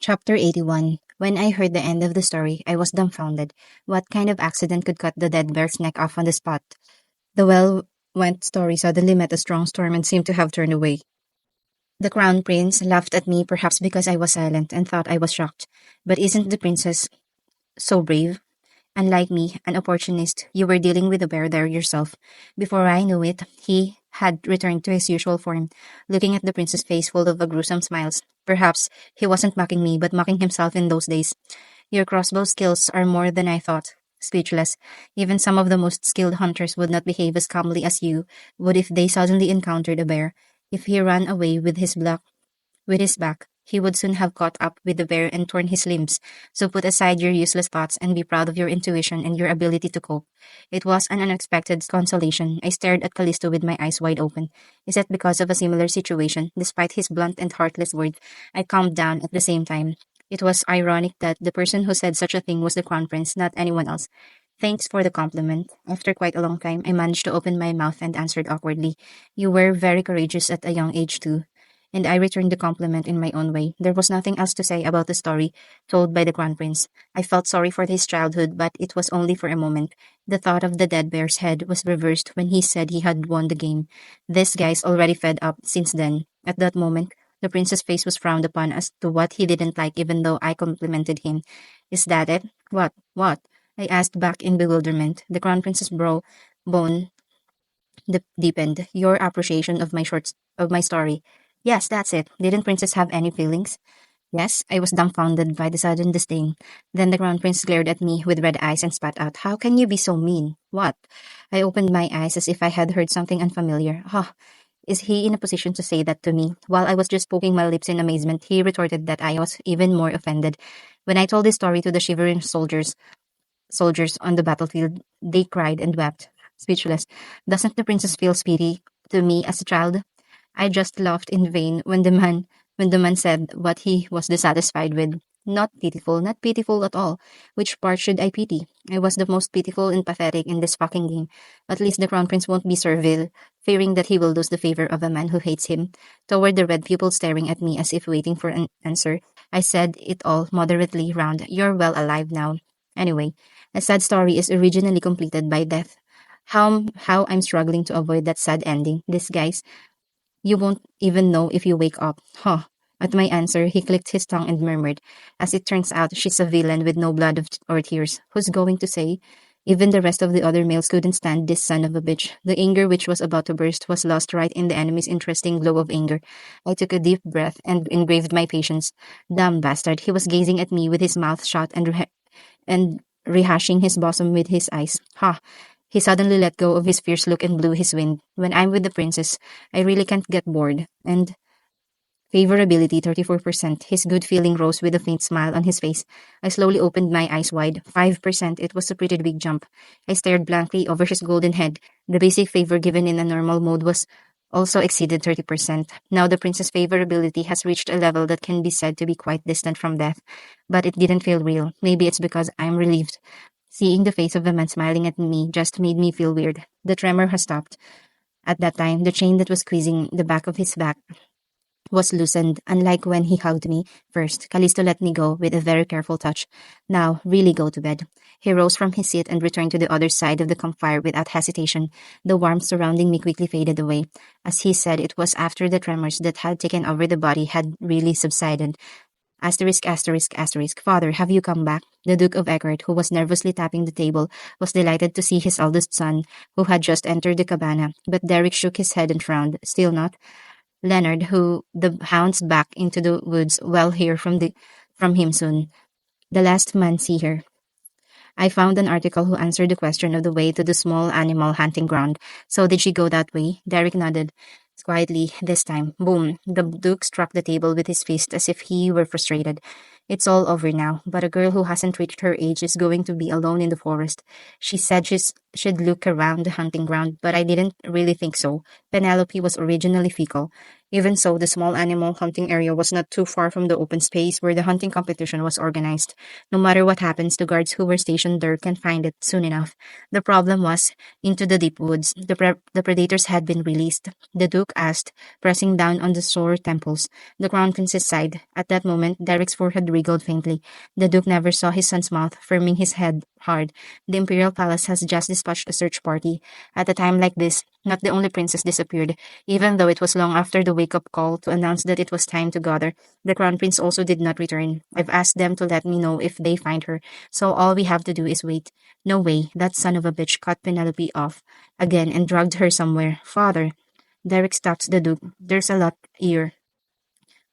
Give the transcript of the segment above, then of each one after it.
Chapter 81. When I heard the end of the story, I was dumbfounded. What kind of accident could cut the dead bear's neck off on the spot? The well went story suddenly met a strong storm and seemed to have turned away. The crown prince laughed at me, perhaps because I was silent, and thought I was shocked. But isn't the princess so brave? Unlike me, an opportunist, you were dealing with a bear there yourself. Before I knew it, he had returned to his usual form, looking at the prince's face full of a gruesome smiles. Perhaps he wasn't mocking me, but mocking himself in those days. Your crossbow skills are more than I thought. Speechless. Even some of the most skilled hunters would not behave as calmly as you would if they suddenly encountered a bear. If he ran away with his back, he would soon have caught up with the bear and torn his limbs. So put aside your useless thoughts and be proud of your intuition and your ability to cope. It was an unexpected consolation. I stared at Callisto with my eyes wide open. Is it because of a similar situation? Despite his blunt and heartless words, I calmed down at the same time. It was ironic that the person who said such a thing was the crown prince, not anyone else. Thanks for the compliment. After quite a long time, I managed to open my mouth and answered awkwardly. You were very courageous at a young age, too. And I returned the compliment in my own way. There was nothing else to say about the story told by the Crown Prince. I felt sorry for his childhood, but it was only for a moment. The thought of the dead bear's head was reversed when he said he had won the game. This guy's already fed up since then. At that moment, the prince's face was frowned upon as to what he didn't like, even though I complimented him. Is that it? What? What? I asked back in bewilderment. The Crown Prince's brow bone deepened. Your appreciation of my story. Yes, that's it. Didn't Princess have any feelings? Yes, I was dumbfounded by the sudden disdain. Then the Crown Prince glared at me with red eyes and spat out, How can you be so mean? What? I opened my eyes as if I had heard something unfamiliar. Is he in a position to say that to me? While I was just poking my lips in amazement, he retorted that I was even more offended. When I told this story to the shivering soldiers on the battlefield, they cried and wept, speechless. Doesn't the princess feel pity to me as a child? I just laughed in vain when the man said what he was dissatisfied with. Not pitiful at all. Which part should I pity? I was the most pitiful and pathetic in this fucking game. At least the crown prince won't be servile, fearing that he will lose the favor of a man who hates him. Toward the red pupil staring at me as if waiting for an answer, I said it all moderately round. You're well alive now. Anyway, a sad story is originally completed by death. How I'm struggling to avoid that sad ending. This guy's you won't even know if you wake up. Huh. At my answer, he clicked his tongue and murmured, As it turns out, she's a villain with no blood or tears. Who's going to say? Even the rest of the other males couldn't stand this son of a bitch. The anger which was about to burst was lost right in the enemy's interesting glow of anger. I took a deep breath and engraved my patience. Damn bastard, he was gazing at me with his mouth shut and rehashing his bosom with his eyes. Ha! He suddenly let go of his fierce look and blew his wind. When I'm with the princess, I really can't get bored. And favorability 34%. His good feeling rose with a faint smile on his face. I slowly opened my eyes wide. 5%. It was a pretty big jump. I stared blankly over his golden head. The basic favor given in a normal mode was also exceeded 30%. Now the princess' favorability has reached a level that can be said to be quite distant from death. But it didn't feel real. Maybe it's because I'm relieved. Seeing the face of the man smiling at me just made me feel weird. The tremor has stopped. At that time, the chain that was squeezing the back of his back was loosened, unlike when he hugged me first. Callisto let me go with a very careful touch. Now, really go to bed. He rose from his seat and returned to the other side of the campfire without hesitation. The warmth surrounding me quickly faded away. As he said, it was after the tremors that had taken over the body had really subsided. Asterisk, asterisk, asterisk. Father, have you come back? The Duke of Eckert, who was nervously tapping the table, was delighted to see his eldest son, who had just entered the cabana. But Derek shook his head and frowned. Still not. Leonard, who the hounds back into the woods, will hear from him soon. The last man see her. I found an article who answered the question of the way to the small animal hunting ground. So did she go that way? Derek nodded. Quietly, this time. Boom. The Duke struck the table with his fist as if he were frustrated. It's all over now, but a girl who hasn't reached her age is going to be alone in the forest. She said she'd look around the hunting ground, but I didn't really think so. Penelope was originally fickle. Even so, the small animal hunting area was not too far from the open space where the hunting competition was organized. No matter what happens, the guards who were stationed there can find it soon enough. The problem was into the deep woods. The predators had been released. The Duke asked, pressing down on the sore temples. The Crown Princess sighed. At that moment, Derek's forehead wriggled faintly. The Duke never saw his son's mouth, firming his head hard. The Imperial Palace has just dispatched a search party. At a time like this, not the only princess disappeared. Even though it was long after the wake-up call to announce that it was time to gather, the Crown Prince also did not return. I've asked them to let me know if they find her, so all we have to do is wait. No way, that son of a bitch cut Penelope off again and dragged her somewhere. Father, Derek stopped the Duke. There's a lot here.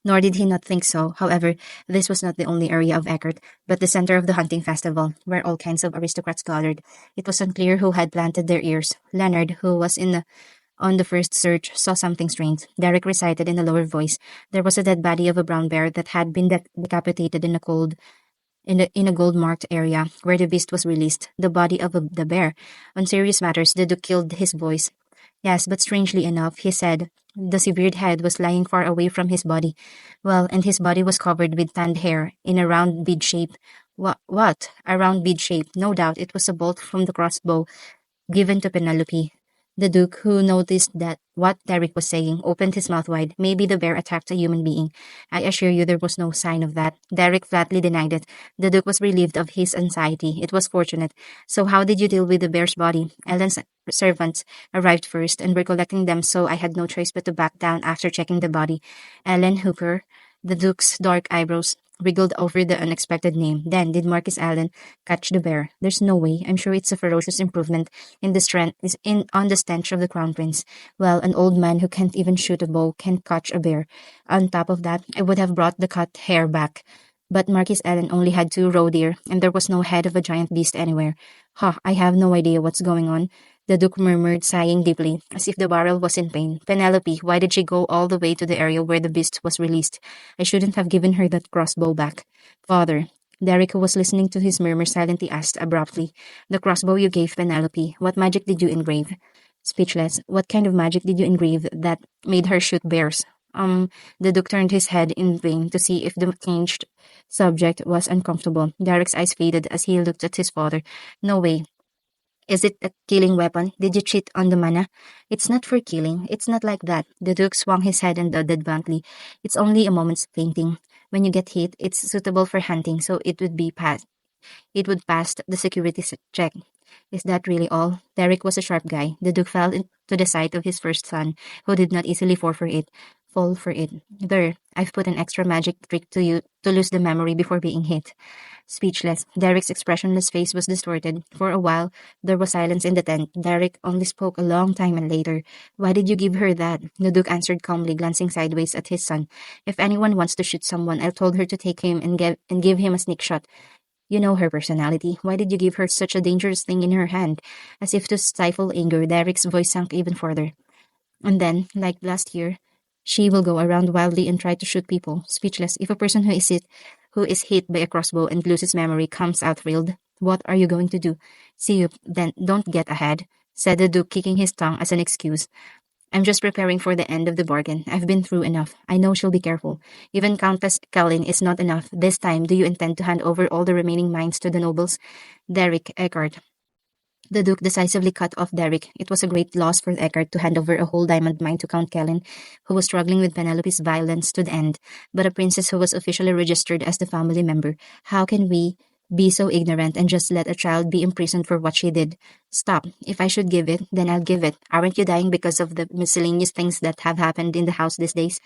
Nor did he not think so. However, this was not the only area of Eckert, but the center of the hunting festival, where all kinds of aristocrats gathered. It was unclear who had planted their ears. Leonard, who was on the first search, saw something strange. Derek recited in a lower voice. There was a dead body of a brown bear that had been decapitated in a gold-marked area where the beast was released. The body of the bear. On serious matters, the Duke killed his voice. Yes, but strangely enough, he said, the severed head was lying far away from his body. Well, and his body was covered with tanned hair in a round bead shape. What? A round bead shape. No doubt it was a bolt from the crossbow given to Penelope. The Duke, who noticed that what Derek was saying, opened his mouth wide. Maybe the bear attacked a human being. I assure you there was no sign of that. Derek flatly denied it. The Duke was relieved of his anxiety. It was fortunate. So how did you deal with the bear's body? Ellen's servants arrived first and were collecting them, so I had no choice but to back down after checking the body. Ellen Hooker, the Duke's dark eyebrows wriggled over the unexpected name. Then, did Marquis Allen catch the bear? There's no way. I'm sure it's a ferocious improvement in the strength is in on the stench of the crown prince. Well, an old man who can't even shoot a bow can catch a bear. On top of that, I would have brought the cut hair back. But Marquis Allen only had two roe deer, and there was no head of a giant beast anywhere. I have no idea what's going on. The Duke murmured, sighing deeply, as if the barrel was in pain. Penelope, why did she go all the way to the area where the beast was released? I shouldn't have given her that crossbow back. Father, Derek, who was listening to his murmur, silently asked abruptly, the crossbow you gave Penelope, what magic did you engrave? Speechless, what kind of magic did you engrave that made her shoot bears? The Duke turned his head in vain to see if the changed subject was uncomfortable. Derek's eyes faded as he looked at his father. No way. Is it a killing weapon? Did you cheat on the mana? It's not for killing. It's not like that. The Duke swung his head and nodded bluntly. It's only a moment's fainting. When you get hit, it's suitable for hunting, so it would pass the security check. Is that really all? Derek was a sharp guy. The Duke fell into the sight of his first son, who did not easily fall for it. There, I've put an extra magic trick to you to lose the memory before being hit. Speechless, Derek's expressionless face was distorted. For a while, there was silence in the tent. Derek only spoke a long time and later. Why did you give her that? The Duke answered calmly, glancing sideways at his son. If anyone wants to shoot someone, I told her to take him and give him a sneak shot. You know her personality. Why did you give her such a dangerous thing in her hand? As if to stifle anger, Derek's voice sank even further. And then, like last year, she will go around wildly and try to shoot people. Speechless, if a person who is hit by a crossbow and loses memory comes out thrilled, what are you going to do? See you, then don't get ahead, said the Duke, kicking his tongue as an excuse. I'm just preparing for the end of the bargain. I've been through enough. I know she'll be careful. Even Countess Kalin is not enough. This time, do you intend to hand over all the remaining mines to the nobles? Derek Eckhart. The Duke decisively cut off Derek. It was a great loss for Eckhart to hand over a whole diamond mine to Count Kellen, who was struggling with Penelope's violence to the end, but a princess who was officially registered as the family member. How can we be so ignorant and just let a child be imprisoned for what she did? Stop. If I should give it, then I'll give it. Aren't you dying because of the miscellaneous things that have happened in the house these days?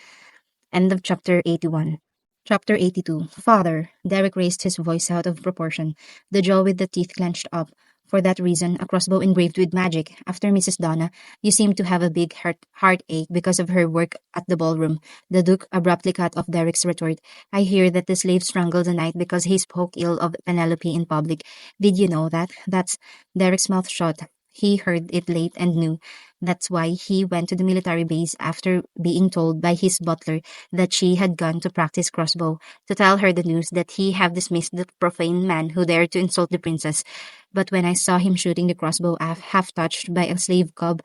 End of chapter 81. Chapter 82. Father. Derek raised his voice out of proportion, the jaw with the teeth clenched up. For that reason, a crossbow engraved with magic. After Mrs. Donna, you seem to have a big heartache because of her work at the ballroom. The Duke abruptly cut off Derek's retort. I hear that the slave strangled the knight because he spoke ill of Penelope in public. Did you know that? That's Derek's mouth shut. He heard it late and knew. That's why he went to the military base after being told by his butler that she had gone to practice crossbow, to tell her the news that he had dismissed the profane man who dared to insult the princess. But when I saw him shooting the crossbow half touched by a slave cub,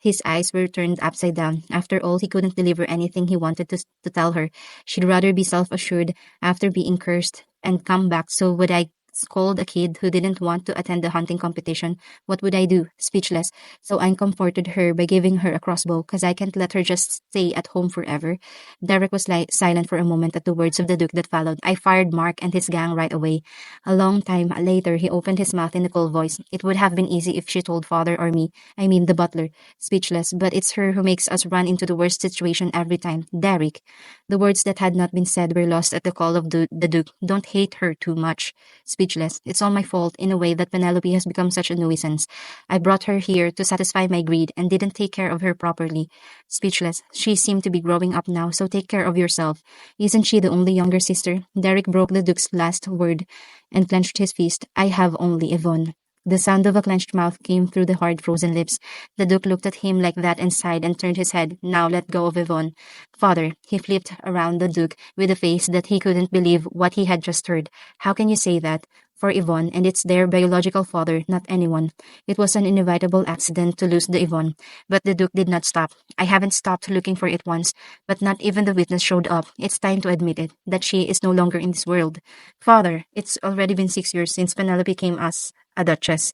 His eyes were turned upside down. After all, he couldn't deliver anything he wanted to tell her. She'd rather be self-assured after being cursed and come back. So would I scold a kid who didn't want to attend the hunting competition? What would I do? Speechless. So I comforted her by giving her a crossbow, because I can't let her just stay at home forever. Derek was silent for a moment at the words of the Duke that followed. I fired Mark and his gang right away. A long time later, he opened his mouth in a cold voice. It would have been easy if she told father or me. I mean, the butler. Speechless, but it's her who makes us run into the worst situation every time. Derek. The words that had not been said were lost at the call of the Duke. Don't hate her too much. Speechless. It's all my fault in a way that Penelope has become such a nuisance. I brought her here to satisfy my greed and didn't take care of her properly. Speechless. She seemed to be growing up now, so take care of yourself. Isn't she the only younger sister? Derek broke the Duke's last word and clenched his fist. I have only Yvonne. The sound of a clenched mouth came through the hard, frozen lips. The Duke looked at him like that and sighed and turned his head. Now let go of Yvonne. Father, he flipped around the Duke with a face that he couldn't believe what he had just heard. How can you say that? For Yvonne, and it's their biological father, not anyone. It was an inevitable accident to lose the Yvonne. But the Duke did not stop. I haven't stopped looking for it once, but not even the witness showed up. It's time to admit it, that she is no longer in this world. Father, it's already been 6 years since Penelope came as a duchess.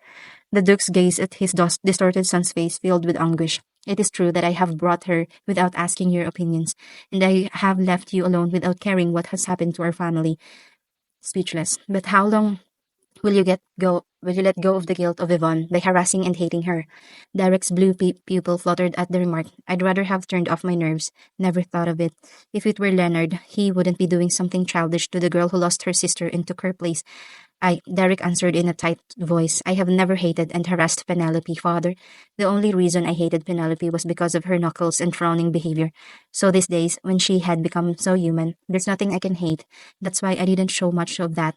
The Duke's gaze at his distorted son's face filled with anguish. It is true that I have brought her without asking your opinions, and I have left you alone without caring what has happened to our family. Speechless. But how long will you let go of the guilt of Yvonne by harassing and hating her? Derek's blue pupil fluttered at the remark. I'd rather have turned off my nerves. Never thought of it. If it were Leonard, he wouldn't be doing something childish to the girl who lost her sister and took her place. Derek answered in a tight voice. I have never hated and harassed Penelope, father. The only reason I hated Penelope was because of her knuckles and frowning behavior. So these days, when she had become so human, there's nothing I can hate. That's why I didn't show much of that.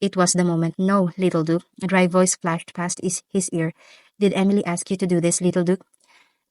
It was the moment. No, little Duke. A dry voice flashed past his ear. Did Emily ask you to do this, little Duke?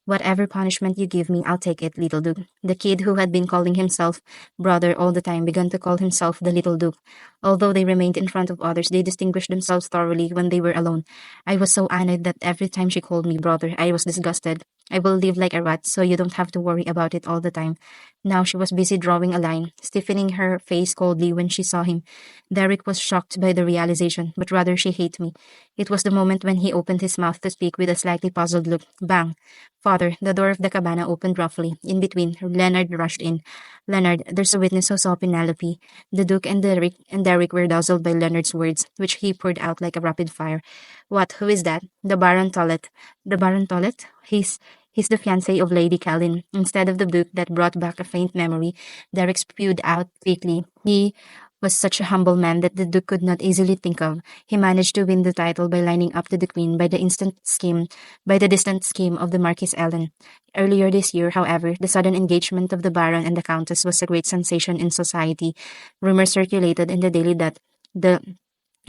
Whatever punishment you give me, I'll take it, little Duke. The kid who had been calling himself brother all the time began to call himself the little Duke. Although they remained in front of others, they distinguished themselves thoroughly when they were alone. I was so annoyed that every time she called me brother, I was disgusted. I will live like a rat, so you don't have to worry about it all the time. Now she was busy drawing a line, stiffening her face coldly when she saw him. Derek was shocked by the realization, but rather she hated me. It was the moment when he opened his mouth to speak with a slightly puzzled look. Bang! Father, the door of the cabana opened roughly. In between, Leonard rushed in. Leonard, there's a witness who saw Penelope. The Duke and Derek were dazzled by Leonard's words, which he poured out like a rapid fire. What? Who is that? The Baron Tollet. The Baron Tollet? He's the fiancé of Lady Callin. Instead of the Duke that brought back a faint memory, Derek spewed out quickly. He was such a humble man that the Duke could not easily think of. He managed to win the title by lining up to the Queen by the distant scheme of the Marquis Ellen. Earlier this year, however, the sudden engagement of the Baron and the Countess was a great sensation in society. Rumors circulated in the daily that the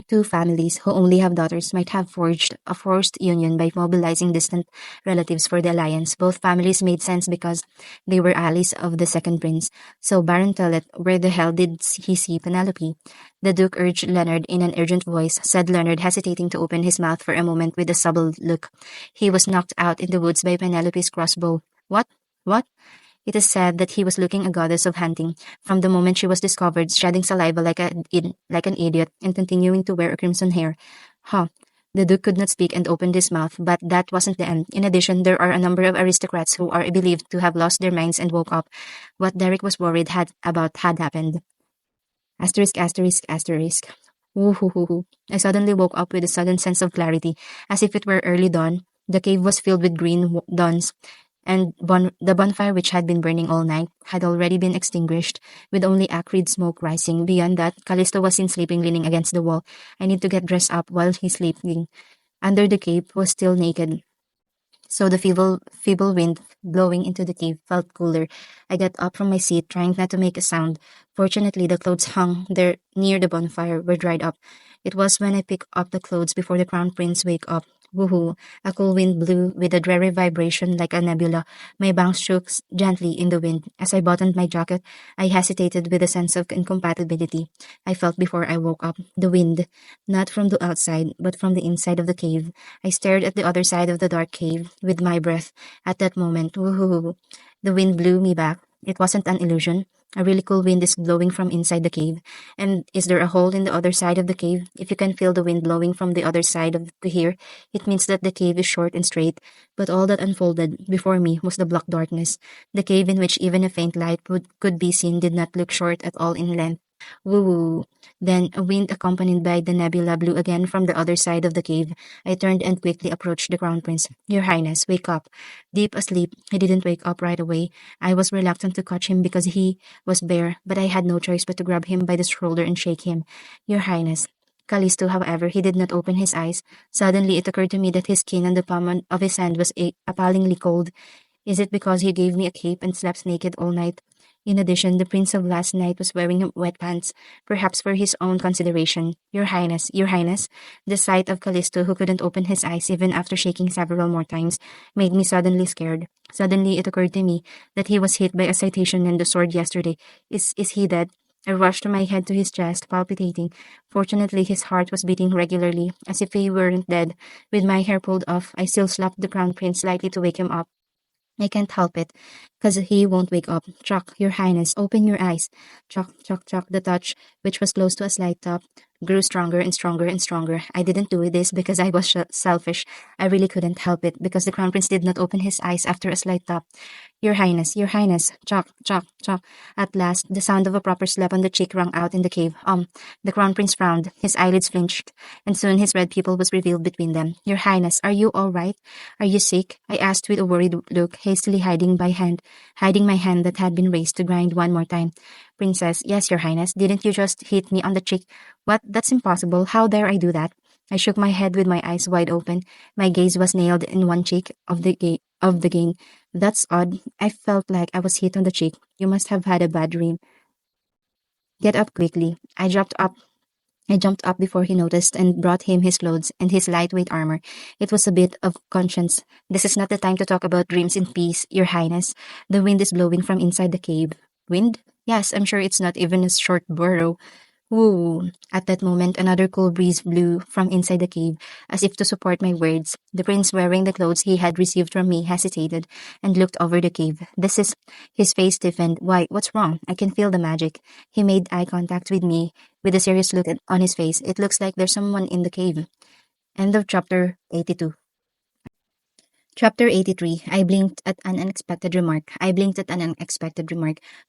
two families who only have daughters might have forged a forced union by mobilizing distant relatives for the alliance. Both families made sense because they were allies of the second prince. So Baron Tellet, where the hell did he see Penelope? The Duke urged Leonard in an urgent voice, said Leonard, hesitating to open his mouth for a moment with a troubled look. He was knocked out in the woods by Penelope's crossbow. What? What? It is said that he was looking a goddess of hunting from the moment she was discovered, shedding saliva like an idiot and continuing to wear a crimson hair. Huh. The Duke could not speak and opened his mouth, but that wasn't the end. In addition, there are a number of aristocrats who are believed to have lost their minds and woke up. What Derek was worried about had happened. Asterisk, asterisk, asterisk. Woo hoo hoo hoo. I suddenly woke up with a sudden sense of clarity, as if it were early dawn. The cave was filled with green dawns, and the bonfire, which had been burning all night, had already been extinguished, with only acrid smoke rising. Beyond that, Callisto was seen sleeping, leaning against the wall. I need to get dressed up while he's sleeping. Under the cape was still naked, so the feeble wind blowing into the cave felt cooler. I got up from my seat, trying not to make a sound. Fortunately, the clothes hung there near the bonfire were dried up. It was when I picked up the clothes before the crown prince wake up. Woohoo! A cool wind blew with a dreary vibration like a nebula. My bangs shook gently in the wind. As I buttoned my jacket, I hesitated with a sense of incompatibility I felt before I woke up. The wind, not from the outside, but from the inside of the cave. I stared at the other side of the dark cave with my breath. At that moment, woohoo! The wind blew me back. It wasn't an illusion. A really cool wind is blowing from inside the cave. And is there a hole in the other side of the cave? If you can feel the wind blowing from the other side of to here, it means that the cave is short and straight. But all that unfolded before me was the black darkness. The cave in which even a faint light could be seen did not look short at all in length. Woo woo. Then a wind accompanied by the nebula blew again from the other side of the cave. I turned and quickly approached the crown prince. Your Highness, wake up. Deep asleep, he didn't wake up right away. I was reluctant to catch him because he was bare, but I had no choice but to grab him by the shoulder and shake him. Your Highness. Callisto, however, he did not open his eyes. Suddenly it occurred to me that his skin on the palm of his hand was appallingly cold. Is it because he gave me a cape and slept naked all night? In addition, the prince of last night was wearing wet pants, perhaps for his own consideration. Your Highness, the sight of Callisto, who couldn't open his eyes even after shaking several more times, made me suddenly scared. Suddenly it occurred to me that he was hit by a citation and the sword yesterday. Is he dead? I rushed my head to his chest, palpitating. Fortunately, his heart was beating regularly, as if he weren't dead. With my hair pulled off, I still slapped the crown prince slightly to wake him up. I can't help it, 'cause he won't wake up. Chuck, your highness, open your eyes. Chuck, chuck, chuck. The touch, which was close to a slight tap, grew stronger and stronger and stronger. I didn't do this because I was selfish. I really couldn't help it, because the crown prince did not open his eyes after a slight tap. Your highness, chuck, chuck, chuck. At last, the sound of a proper slap on the cheek rang out in the cave. The crown prince frowned, his eyelids flinched, and soon his red pupil was revealed between them. Your highness, are you all right? Are you sick? I asked with a worried look, hastily hiding my hand that had been raised to grind one more time. Princess, yes, your highness, didn't you just hit me on the cheek? What? That's impossible. How dare I do that? I shook my head with my eyes wide open. My gaze was nailed in one cheek of the game. That's odd. I felt like I was hit on the cheek. You must have had a bad dream. Get up quickly. I jumped up before he noticed and brought him his clothes and his lightweight armor. It was a bit of conscience. This is not the time to talk about dreams in peace, your highness. The wind is blowing from inside the cave. Wind? Yes, I'm sure it's not even a short burrow. Woo! At that moment, another cool breeze blew from inside the cave, as if to support my words. The prince, wearing the clothes he had received from me, hesitated and looked over the cave. This is. His face stiffened. Why, what's wrong? I can feel the magic. He made eye contact with me, with a serious look on his face. It looks like there's someone in the cave. End of chapter 82. Chapter 83. I blinked at an unexpected remark.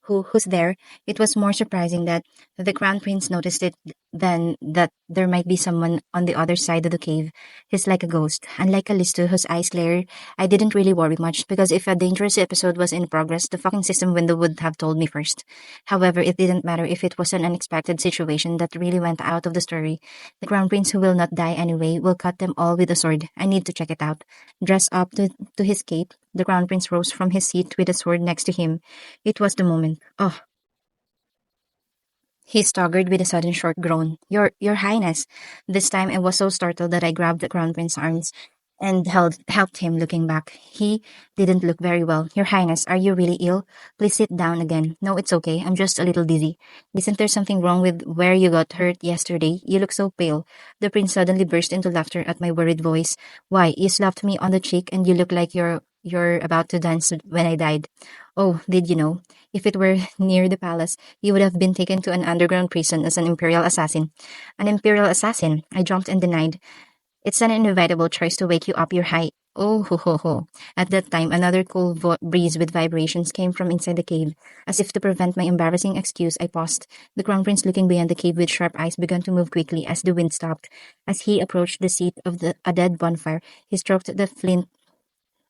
Who's there? It was more surprising that the crown prince noticed it than that there might be someone on the other side of the cave. He's like a ghost. Unlike Callisto, whose eyes glared, I didn't really worry much, because if a dangerous episode was in progress, the fucking system window would have told me first. However, it didn't matter if it was an unexpected situation that really went out of the story. The crown prince, who will not die anyway, will cut them all with a sword. I need to check it out. Dressed up to his cape, the crown prince rose from his seat with a sword next to him. It was the moment. Oh, he staggered with a sudden short groan. Your highness. This time I was so startled that I grabbed the crown prince's arms and helped him. Looking back, he didn't look very well. Your highness, are you really ill? Please sit down again. No, it's okay. I'm just a little dizzy. Isn't there something wrong with where you got hurt yesterday? You look so pale. The prince suddenly burst into laughter at my worried voice. Why, you slapped me on the cheek and you look like you're about to dance when I died. Oh, did you know? If it were near the palace, you would have been taken to an underground prison as an imperial assassin. An imperial assassin, I jumped and denied. It's an inevitable choice to wake you up, your high. Oh, ho, ho, ho. At that time, another cool breeze with vibrations came from inside the cave. As if to prevent my embarrassing excuse, I paused. The crown prince, looking beyond the cave with sharp eyes, began to move quickly as the wind stopped. As he approached the seat of a dead bonfire, he stroked the flint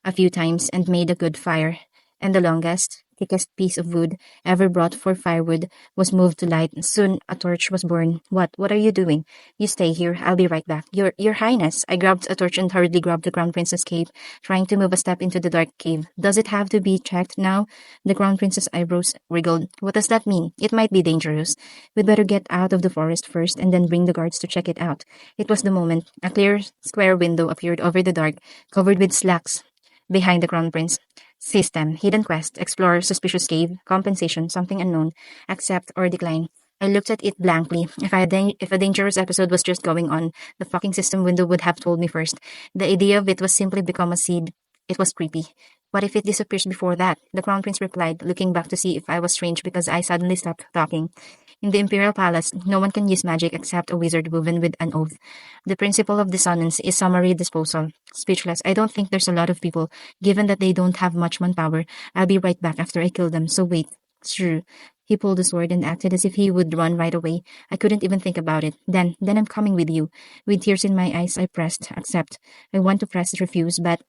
a few times and made a good fire. And the longest? thickest piece of wood ever brought for firewood was moved to light. Soon a torch was born. What are you doing? You stay here. I'll be right back. Your Highness. I grabbed a torch and hurriedly grabbed the Crown Princess cave, trying to move a step into the dark cave. Does it have to be checked now? The Crown Princess' eyebrows wriggled. What does that mean? It might be dangerous. We'd better get out of the forest first and then bring the guards to check it out. It was the moment. A clear square window appeared over the dark, covered with slacks behind the Crown Prince. System, hidden quest, explore suspicious cave, compensation, something unknown, accept or decline. I looked at it blankly. If a dangerous episode was just going on, the fucking system window would have told me first. The idea of it was simply become a seed. It was creepy. What if it disappears before that? The Crown Prince replied, looking back to see if I was strange because I suddenly stopped talking. In the Imperial Palace, no one can use magic except a wizard woven with an oath. The principle of dissonance is summary disposal. Speechless, I don't think there's a lot of people. Given that they don't have much manpower, I'll be right back after I kill them, so wait. Sure. He pulled the sword and acted as if he would run right away. I couldn't even think about it. Then I'm coming with you. With tears in my eyes, I pressed accept. I want to press refuse, but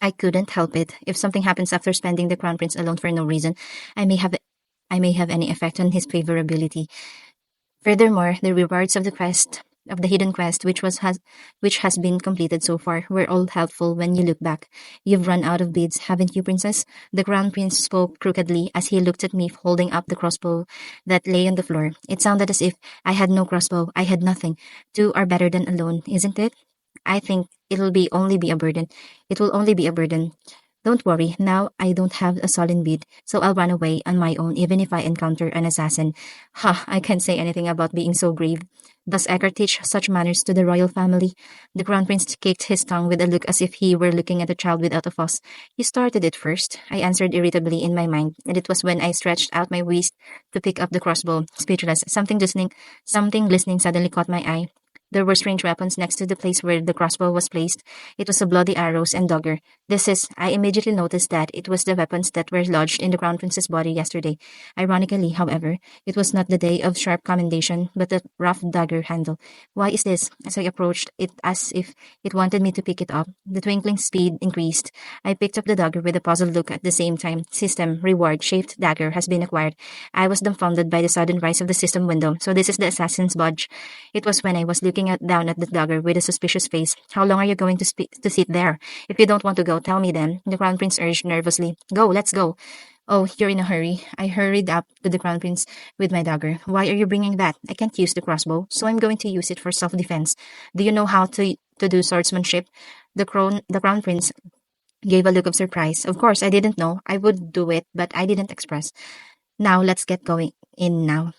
I couldn't help it. If something happens after spending the Crown Prince alone for no reason, I may have I may have any effect on his favorability. Furthermore, the rewards of the quest of the hidden quest which has been completed so far were all helpful when you look back. You've run out of beads, haven't you, Princess? The Crown Prince spoke crookedly as he looked at me holding up the crossbow that lay on the floor. It sounded as if I had no crossbow. I had nothing. Two are better than alone, isn't it? I think only be a burden. It will only be a burden. Don't worry, now I don't have a solid bead, so I'll run away on my own even if I encounter an assassin. Ha, I can't say anything about being so brave. Does Eckhart teach such manners to the royal family? The Crown Prince kicked his tongue with a look as if he were looking at a child without a fuss. You started it first, I answered irritably in my mind, and it was when I stretched out my waist to pick up the crossbow. Speechless, something glistening suddenly caught my eye. There were strange weapons next to the place where the crossbow was placed. It was a bloody arrows and dagger. I immediately noticed that it was the weapons that were lodged in the Crown Prince's body yesterday. Ironically, however, it was not the day of sharp commendation, but the rough dagger handle. Why is this? As I approached it as if it wanted me to pick it up, the twinkling speed increased. I picked up the dagger with a puzzled look at the same time. System, reward, shaped dagger has been acquired. I was dumbfounded by the sudden rise of the system window. So this is the assassin's badge. It was when I was looking down at the dagger with a suspicious face. How long are you going to sit there? If you don't want to go, tell me then. The Crown Prince urged nervously. Go, let's go. Oh, you're in a hurry. I hurried up to the Crown Prince with my dagger. Why are you bringing that? I can't use the crossbow, so I'm going to use it for self-defense. Do you know how to do swordsmanship? The Crown Prince gave a look of surprise. Of course, I didn't know. I would do it, but I didn't express. Now, let's get going in now.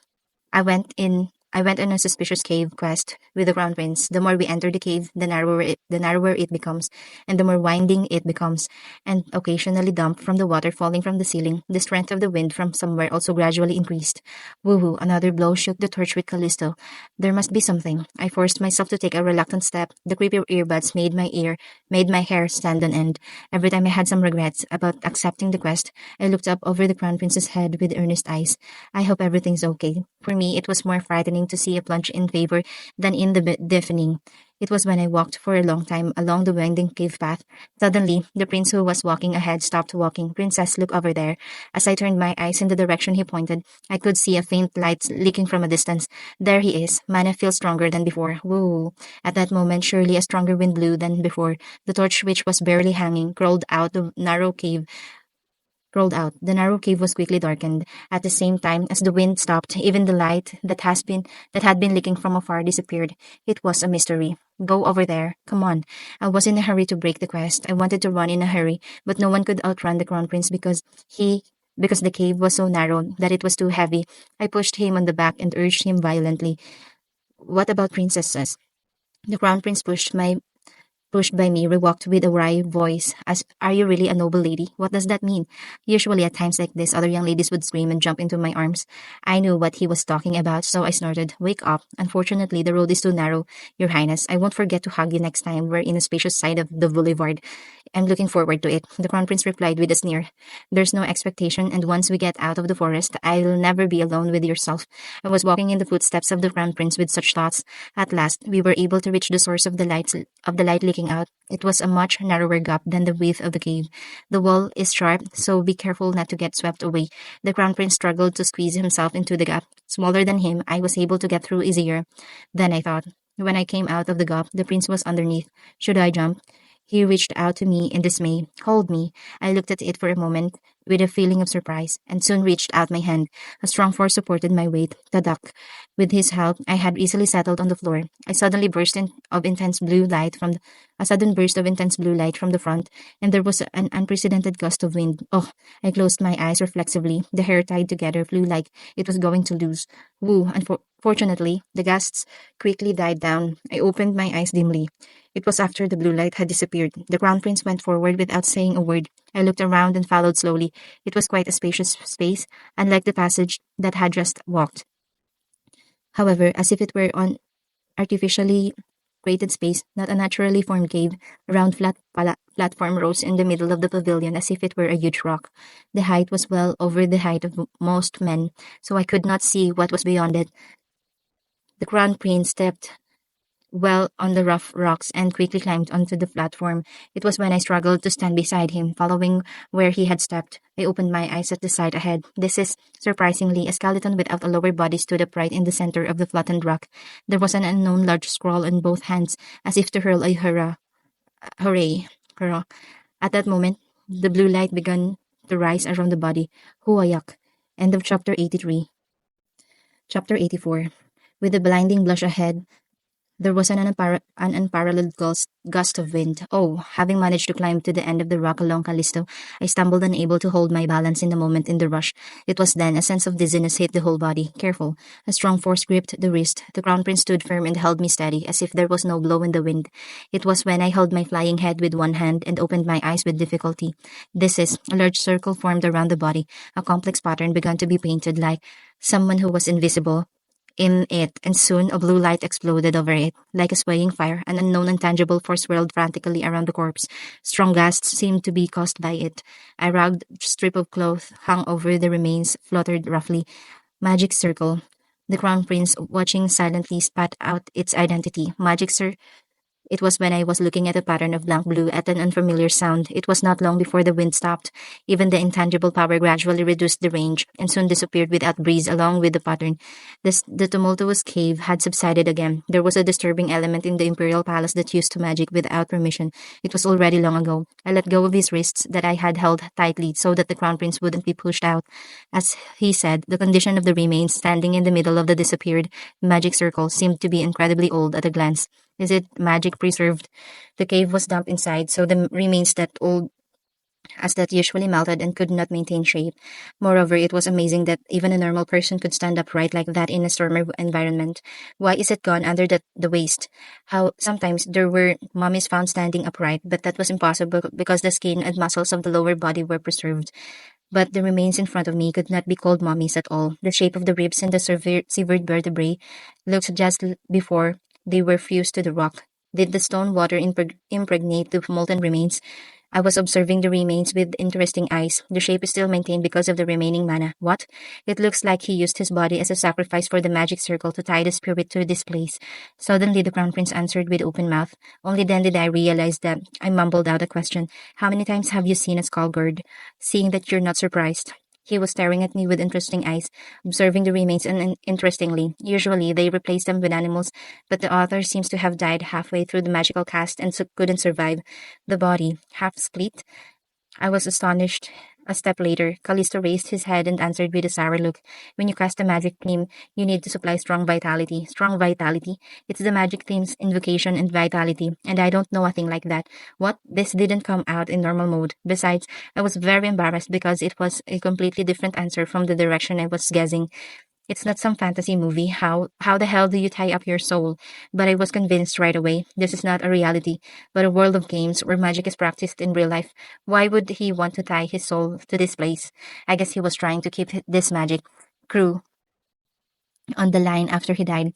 I went in. I went on a suspicious cave quest with the Crown Prince. The more we enter the cave, the narrower it becomes, and the more winding it becomes, and occasionally damp from the water falling from the ceiling. The strength of the wind from somewhere also gradually increased. Woohoo! Another blow shook the torch with Callisto. There must be something. I forced myself to take a reluctant step. The creepy earbuds made my hair stand on end. Every time I had some regrets about accepting the quest, I looked up over the Crown Prince's head with earnest eyes. I hope everything's okay. For me, it was more frightening to see a plunge in favor than in the deafening. It was when I walked for a long time along the winding cave path. Suddenly, the prince who was walking ahead stopped walking. Princess, look over there. As I turned my eyes in the direction he pointed, I could see a faint light leaking from a distance. There he is. Mana feels stronger than before. Woo! At that moment, surely a stronger wind blew than before. The torch, which was barely hanging, crawled out. The narrow cave was quickly darkened. At the same time as the wind stopped, even the light that had been leaking from afar disappeared. It was a mystery. Go over there. Come on. I was in a hurry to break the quest. I wanted to run in a hurry, but no one could outrun the Crown Prince because the cave was so narrow that it was too heavy. I pushed him on the back and urged him violently. What about princesses? The Crown Prince pushed by me, rewalked with a wry voice, as, Are you really a noble lady? What does that mean? Usually at times like this, other young ladies would scream and jump into my arms. I knew what he was talking about, so I snorted, Wake up. Unfortunately, the road is too narrow, Your Highness. I won't forget to hug you next time we're in a spacious side of the boulevard. I'm looking forward to it. The Crown Prince replied with a sneer. There's no expectation, and once we get out of the forest, I'll never be alone with yourself. I was walking in the footsteps of the Crown Prince with such thoughts. At last, we were able to reach the source of the lights of the light leaking out. It was a much narrower gap than the width of the cave. The wall is sharp, so be careful not to get swept away. The crown prince struggled to squeeze himself into the gap. Smaller than him, I was able to get through easier than I thought. When I came out of the gap, the prince was underneath. Should I jump? He reached out to me in dismay. Hold me. I looked at it for a moment with a feeling of surprise, and soon reached out my hand. A strong force supported my weight. The duck. With his help, I had easily settled on the floor. A sudden burst of intense blue light from the front, and there was an unprecedented gust of wind. Oh, I closed my eyes reflexively. The hair tied together flew like it was going to loose. Woo! Unfortunately, the gusts quickly died down. I opened my eyes dimly. It was after the blue light had disappeared. The crown prince went forward without saying a word. I looked around and followed slowly. It was quite a spacious space, unlike the passage that had just walked. However, as if it were an artificially created space, not a naturally formed cave, a round platform rose in the middle of the pavilion as if it were a huge rock. The height was well over the height of most men, so I could not see what was beyond it. The crown prince stepped well on the rough rocks and quickly climbed onto the platform. It was when I struggled to stand beside him, following where he had stepped. I opened my eyes at the sight ahead. This is, surprisingly, a skeleton without a lower body stood upright in the center of the flattened rock. There was an unknown large scroll in both hands, as if to hurl a hooray. Hurrah. At that moment, the blue light began to rise around the body. Huayak. End of chapter 83. Chapter 84. With the blinding blush ahead, there was an unparalleled gust of wind. Oh, having managed to climb to the end of the rock along Callisto, I stumbled unable to hold my balance in the moment in the rush. It was then a sense of dizziness hit the whole body. Careful. A strong force gripped the wrist. The crown prince stood firm and held me steady, as if there was no blow in the wind. It was when I held my flying head with one hand and opened my eyes with difficulty. This is, a large circle formed around the body. A complex pattern began to be painted like someone who was invisible in it, and soon a blue light exploded over it. Like a swaying fire, an unknown intangible force whirled frantically around the corpse. Strong gusts seemed to be caused by it. A ragged strip of cloth hung over the remains, fluttered roughly. Magic circle. The crown prince, watching silently, spat out its identity. Magic sir. It was when I was looking at a pattern of blank blue at an unfamiliar sound. It was not long before the wind stopped. Even the intangible power gradually reduced the range, and soon disappeared without breeze along with the pattern. The tumultuous cave had subsided again. There was a disturbing element in the imperial palace that used to magic without permission. It was already long ago. I let go of his wrists that I had held tightly so that the crown prince wouldn't be pushed out. As he said, the condition of the remains standing in the middle of the disappeared magic circle seemed to be incredibly old at a glance. Is it magic preserved? The cave was damp inside, so the remains that old as that usually melted and could not maintain shape. Moreover, it was amazing that even a normal person could stand upright like that in a stormy environment. Why is it gone under the waist? How sometimes there were mummies found standing upright, but that was impossible because the skin and muscles of the lower body were preserved. But the remains in front of me could not be called mummies at all. The shape of the ribs and the severed vertebrae looked just before they were fused to the rock. Did the stone water impregnate the molten remains? I was observing the remains with interesting eyes. The shape is still maintained because of the remaining mana. What? It looks like he used his body as a sacrifice for the magic circle to tie the spirit to this place. Suddenly, the crown prince answered with open mouth. Only then did I realize that I mumbled out a question. How many times have you seen a skull gird? Seeing that you're not surprised. He was staring at me with interesting eyes, observing the remains interestingly. Usually, they replace them with animals, but the author seems to have died halfway through the magical cast and couldn't survive. The body, half split. I was astonished. A step later, Callisto raised his head and answered with a sour look. When you cast a magic theme, you need to supply strong vitality. Strong vitality? It's the magic theme's invocation and vitality, and I don't know a thing like that. What? This didn't come out in normal mode. Besides, I was very embarrassed because it was a completely different answer from the direction I was guessing. It's not some fantasy movie. How the hell do you tie up your soul? But I was convinced right away. This is not a reality, but a world of games where magic is practiced in real life. Why would he want to tie his soul to this place? I guess he was trying to keep this magic crew on the line after he died.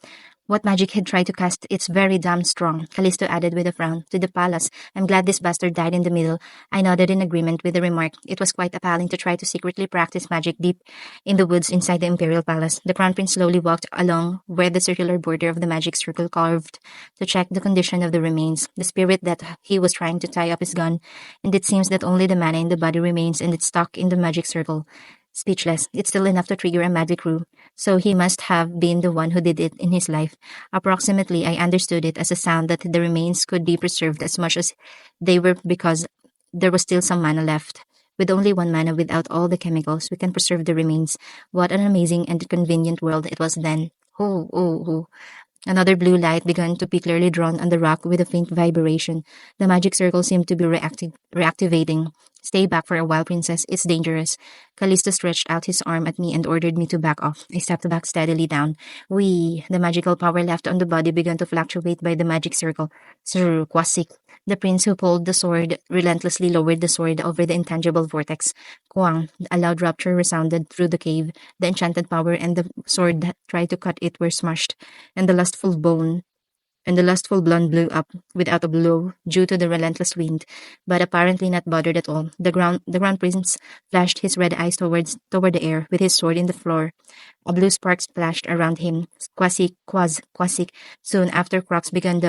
What magic he'd tried to cast, it's very damn strong, Callisto added with a frown. To the palace. I'm glad this bastard died in the middle. I nodded in agreement with the remark. It was quite appalling to try to secretly practice magic deep in the woods inside the imperial palace. The crown prince slowly walked along where the circular border of the magic circle carved to check the condition of the remains. The spirit that he was trying to tie up his gun, and it seems that only the mana in the body remains and it's stuck in the magic circle. Speechless, it's still enough to trigger a magic crew, so he must have been the one who did it in his life. Approximately, I understood it as a sound that the remains could be preserved as much as they were because there was still some mana left. With only one mana without all the chemicals, we can preserve the remains. What an amazing and convenient world it was then. Oh, oh, oh. Another blue light began to be clearly drawn on the rock with a faint vibration. The magic circle seemed to be reactivating. Stay back for a while, princess. It's dangerous. Callisto stretched out his arm at me and ordered me to back off. I stepped back steadily down. Whee! The magical power left on the body began to fluctuate by the magic circle. Sir, Kwasik. The prince who pulled the sword relentlessly lowered the sword over the intangible vortex. Kwang! A loud rupture resounded through the cave. The enchanted power and the sword that tried to cut it were smashed, and the lustful blonde blew up without a blow due to the relentless wind, but apparently not bothered at all. The ground prince flashed his red eyes toward the air with his sword in the floor. A blue spark splashed around him. Quasik. Soon after, cracks began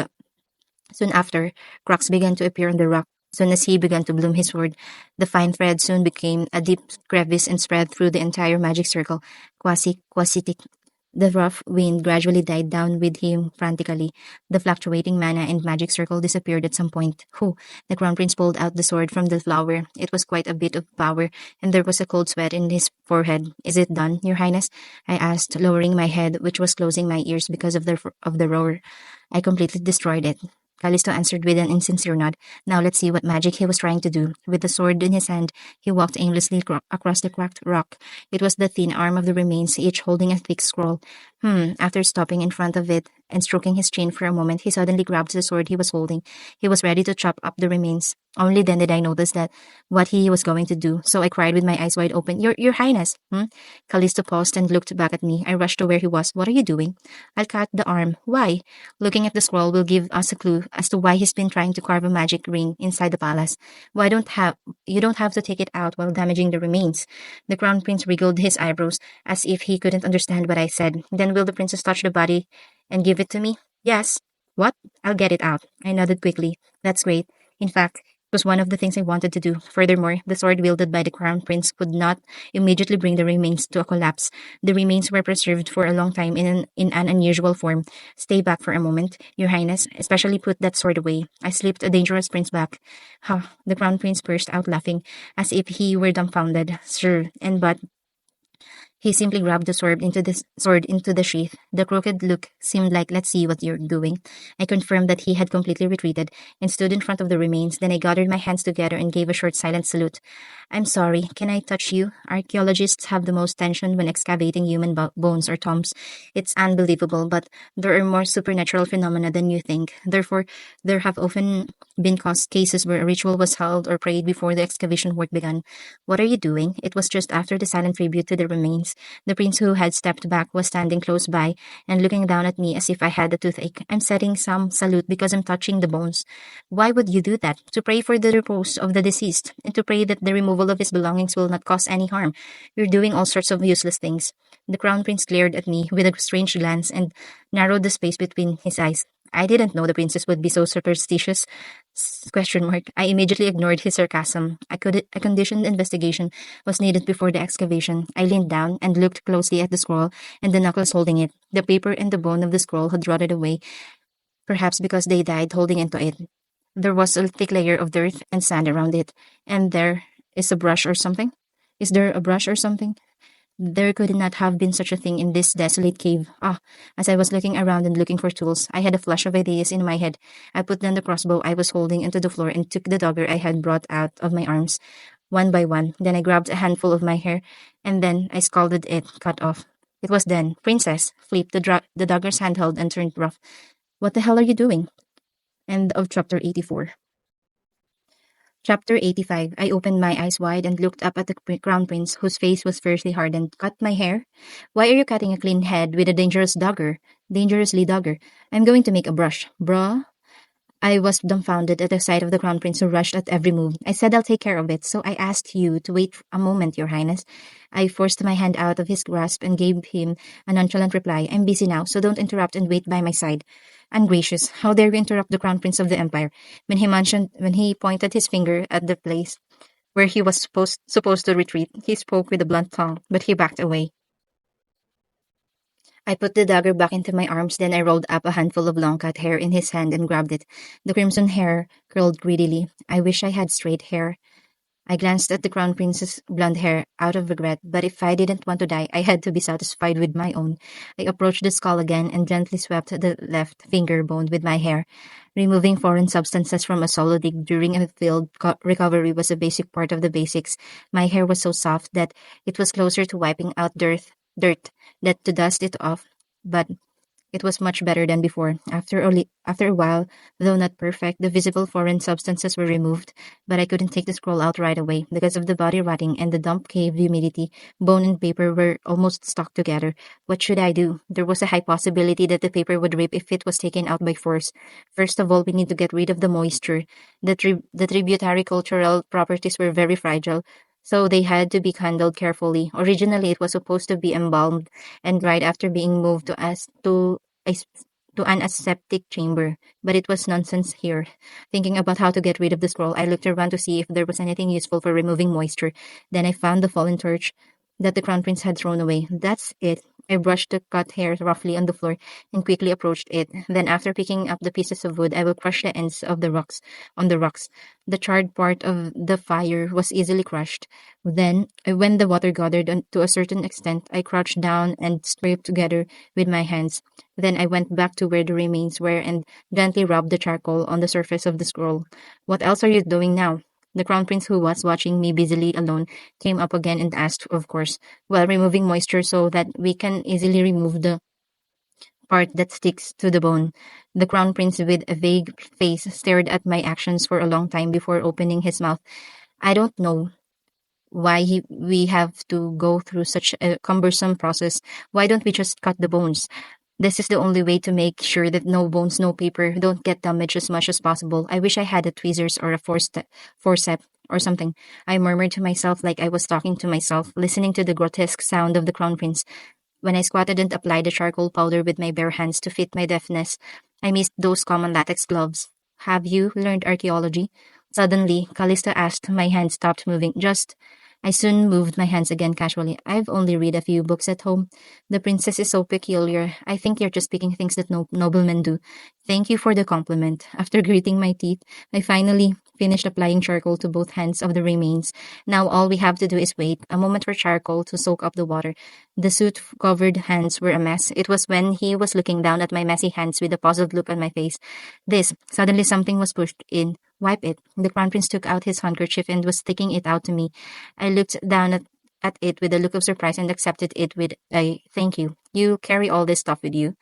to appear on the rock. Soon as he began to bloom his sword, the fine thread soon became a deep crevice and spread through the entire magic circle. Quasitik. The rough wind gradually died down with him frantically. The fluctuating mana and magic circle disappeared at some point. Whew! The crown prince pulled out the sword from the flower. It was quite a bit of power, and there was a cold sweat in his forehead. Is it done, your highness? I asked, lowering my head, which was closing my ears because of the roar. I completely destroyed it. Callisto answered with an insincere nod. Now let's see what magic he was trying to do. With the sword in his hand, he walked aimlessly across the cracked rock. It was the thin arm of the remains, each holding a thick scroll. After stopping in front of it and stroking his chin for a moment, he suddenly grabbed the sword he was holding. He was ready to chop up the remains. Only then did I notice that what he was going to do, so I cried with my eyes wide open, Your Highness! Callisto paused and looked back at me. I rushed to where he was. What are you doing? I'll cut the arm. Why? Looking at the scroll will give us a clue as to why he's been trying to carve a magic ring inside the palace. You don't have to take it out while damaging the remains. The crown prince wriggled his eyebrows as if he couldn't understand what I said. Then will the princess touch the body and give it to me? Yes. What? I'll get it out. I nodded quickly. That's great. In fact, it was one of the things I wanted to do. Furthermore, the sword wielded by the crown prince could not immediately bring the remains to a collapse. The remains were preserved for a long time in an unusual form. Stay back for a moment, your highness, especially put that sword away. I slipped a dangerous prince back. Ha! The crown prince burst out laughing, as if he were dumbfounded. Sir, and but he simply grabbed the sword into the sheath. The crooked look seemed like, let's see what you're doing. I confirmed that he had completely retreated and stood in front of the remains. Then I gathered my hands together and gave a short silent salute. I'm sorry, can I touch you? Archaeologists have the most tension when excavating human bones or tombs. It's unbelievable, but there are more supernatural phenomena than you think. Therefore, there have often been cases where a ritual was held or prayed before the excavation work began. What are you doing? It was just after the silent tribute to the remains. The prince who had stepped back was standing close by and looking down at me as if I had a toothache. I'm setting some salute because I'm touching the bones. Why would you do that? To pray for the repose of the deceased and to pray that the removal of his belongings will not cause any harm. You're doing all sorts of useless things. The crown prince glared at me with a strange glance and narrowed the space between his eyes. I didn't know the princess would be so superstitious. Question mark. I immediately ignored his sarcasm. A conditioned investigation was needed before the excavation. I leaned down and looked closely at the scroll and the knuckles holding it. The paper and the bone of the scroll had rotted away, perhaps because they died holding into it. There was a thick layer of dirt and sand around it, and there is a brush or something. Is there a brush or something? There could not have been such a thing in this desolate cave. As I was looking around and looking for tools, I had a flash of ideas in my head. I put down the crossbow I was holding into the floor and took the dagger I had brought out of my arms, one by one. Then I grabbed a handful of my hair, and then I scalded it, cut off. It was then, Princess, flipped the dagger's handheld and turned rough. What the hell are you doing? End of chapter 84. Chapter 85. I opened my eyes wide and looked up at the crown prince, whose face was fiercely hardened. Cut my hair? Why are you cutting a clean head with a dangerous dagger? Dangerously dagger. I'm going to make a brush. Bruh? I was dumbfounded at the sight of the crown prince who rushed at every move. I said I'll take care of it, so I asked you to wait a moment, your highness. I forced my hand out of his grasp and gave him a nonchalant reply. I'm busy now, so don't interrupt and wait by my side. Ungracious, how dare you interrupt the crown prince of the empire? When he pointed his finger at the place where he was supposed to retreat, he spoke with a blunt tongue, but he backed away. I put the dagger back into my arms, then I rolled up a handful of long cut hair in his hand and grabbed it. The crimson hair curled greedily. I wish I had straight hair. I glanced at the crown prince's blonde hair out of regret, but if I didn't want to die, I had to be satisfied with my own. I approached the skull again and gently swept the left finger bone with my hair. Removing foreign substances from a solo dig during a field recovery was a basic part of the basics. My hair was so soft that it was closer to wiping out dirt that to dust it off, but it was much better than before. After a while, though not perfect, the visible foreign substances were removed, but I couldn't take the scroll out right away because of the body rotting and the damp cave humidity. Bone and paper were almost stuck together. What should I do? There was a high possibility that the paper would rip if it was taken out by force. First of all, we need to get rid of the moisture. The tributary cultural properties were very fragile, so they had to be handled carefully. Originally, it was supposed to be embalmed and dried after being moved a, s- to an aseptic chamber, but it was nonsense here. Thinking about how to get rid of the scroll, I looked around to see if there was anything useful for removing moisture. Then I found the fallen torch that the crown prince had thrown away. That's it. I brushed the cut hair roughly on the floor and quickly approached it. Then, after picking up the pieces of wood, I will crush the ends of the rocks on the rocks. The charred part of the fire was easily crushed. Then, when the water gathered to a certain extent, I crouched down and scraped together with my hands. Then I went back to where the remains were and gently rubbed the charcoal on the surface of the scroll. What else are you doing now? The crown prince, who was watching me busily alone, came up again and asked, of course, well, removing moisture so that we can easily remove the part that sticks to the bone. The crown prince, with a vague face, stared at my actions for a long time before opening his mouth. I don't know why we have to go through such a cumbersome process. Why don't we just cut the bones? This is the only way to make sure that no bones, no paper don't get damaged as much as possible. I wish I had a tweezers or a forceps or something. I murmured to myself like I was talking to myself, listening to the grotesque sound of the crown prince. When I squatted and applied the charcoal powder with my bare hands to fit my deafness, I missed those common latex gloves. Have you learned archaeology? Suddenly, Callista asked. My hands stopped moving. Just. I soon moved my hands again casually. I've only read a few books at home. The princess is so peculiar. I think you're just picking things that noblemen do. Thank you for the compliment. After gritting my teeth, I finally finished applying charcoal to both hands of the remains. Now all we have to do is wait a moment for charcoal to soak up the water. The soot-covered hands were a mess. It was when he was looking down at my messy hands with a puzzled look on my face. Suddenly something was pushed in. Wipe it. The crown prince took out his handkerchief and was sticking it out to me. I looked down at it with a look of surprise and accepted it with a thank you. You carry all this stuff with you.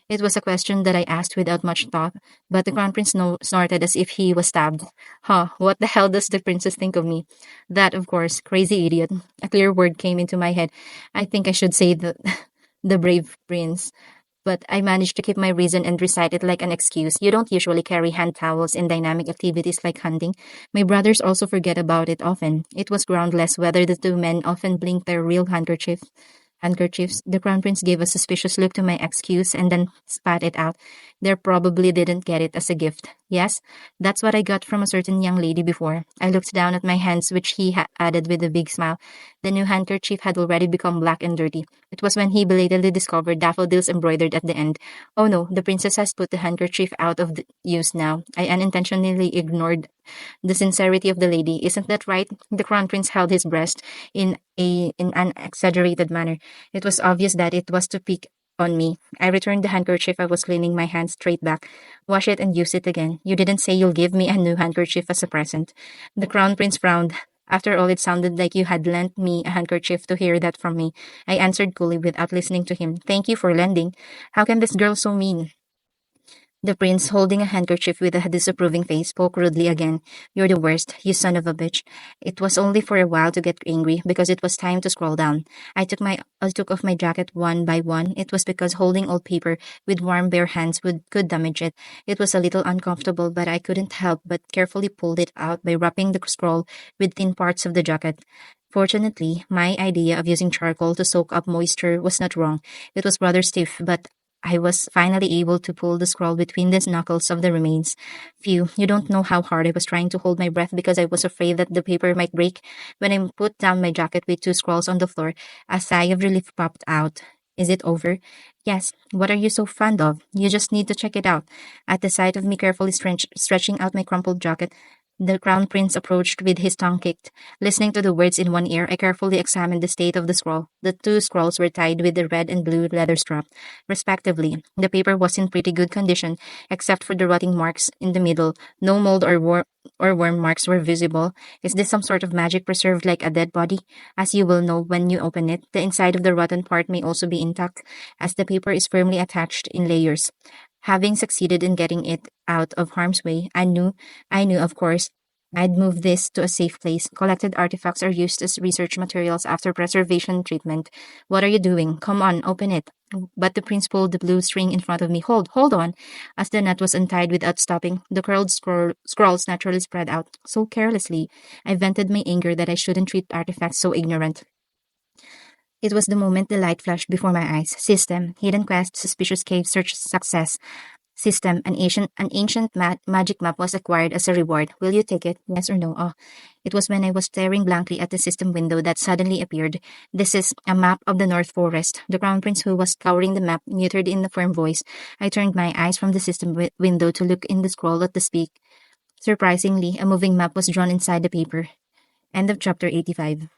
It was a question that I asked without much thought, but the crown prince snorted as if he was stabbed. Huh, what the hell does the princess think of me? That, of course, crazy idiot. A clear word came into my head. I think I should say the, the brave prince. But I managed to keep my reason and recite it like an excuse. You don't usually carry hand towels in dynamic activities like hunting. My brothers also forget about it often. It was groundless whether the two men often blinked their real handkerchiefs. The crown prince gave a suspicious look to my excuse and then spat it out. They probably didn't get it as a gift. Yes, that's what I got from a certain young lady before. I looked down at my hands, which he added with a big smile. The new handkerchief had already become black and dirty. It was when he belatedly discovered daffodils embroidered at the end. Oh no, the princess has put the handkerchief out of use now. I unintentionally ignored the sincerity of the lady. Isn't that right? The crown prince held his breast in an exaggerated manner. It was obvious that it was to pick on me. I returned the handkerchief. I was cleaning my hands straight back. Wash it and use it again. You didn't say you'll give me a new handkerchief as a present. The crown prince frowned. After all, it sounded like you had lent me a handkerchief to hear that from me. I answered coolly without listening to him. Thank you for lending. How can this girl so mean? The prince, holding a handkerchief with a disapproving face, spoke rudely again. You're the worst, you son of a bitch. It was only for a while to get angry, because it was time to scroll down. I took off my jacket one by one. It was because holding old paper with warm bare hands could damage it. It was a little uncomfortable, but I couldn't help but carefully pulled it out by wrapping the scroll with thin parts of the jacket. Fortunately, my idea of using charcoal to soak up moisture was not wrong. It was rather stiff, but I was finally able to pull the scroll between the knuckles of the remains. Phew, you don't know how hard I was trying to hold my breath because I was afraid that the paper might break. When I put down my jacket with two scrolls on the floor, a sigh of relief popped out. Is it over? Yes. What are you so fond of? You just need to check it out. At the sight of me carefully stretching out my crumpled jacket, the crown prince approached with his tongue kicked. Listening to the words in one ear, I carefully examined the state of the scroll. The two scrolls were tied with the red and blue leather strap, respectively. The paper was in pretty good condition, except for the rotting marks in the middle. No mold or worm marks were visible. Is this some sort of magic preserved like a dead body? As you will know when you open it, the inside of the rotten part may also be intact, as the paper is firmly attached in layers. Having succeeded in getting it out of harm's way, I knew, of course, I'd move this to a safe place. Collected artifacts are used as research materials after preservation treatment. What are you doing? Come on, open it. But the prince pulled the blue string in front of me. Hold on. As the knot was untied without stopping, the curled scrolls naturally spread out. So carelessly, I vented my anger that I shouldn't treat artifacts so ignorant. It was the moment the light flashed before my eyes. System, hidden quest, suspicious cave search success. System, an ancient magic map was acquired as a reward. Will you take it? Yes or no? Oh, it was when I was staring blankly at the system window that suddenly appeared. This is a map of the North Forest. The Crown Prince, who was scouring the map, muttered in a firm voice. I turned my eyes from the system window to look in the scroll at the speak. Surprisingly, a moving map was drawn inside the paper. End of chapter 85.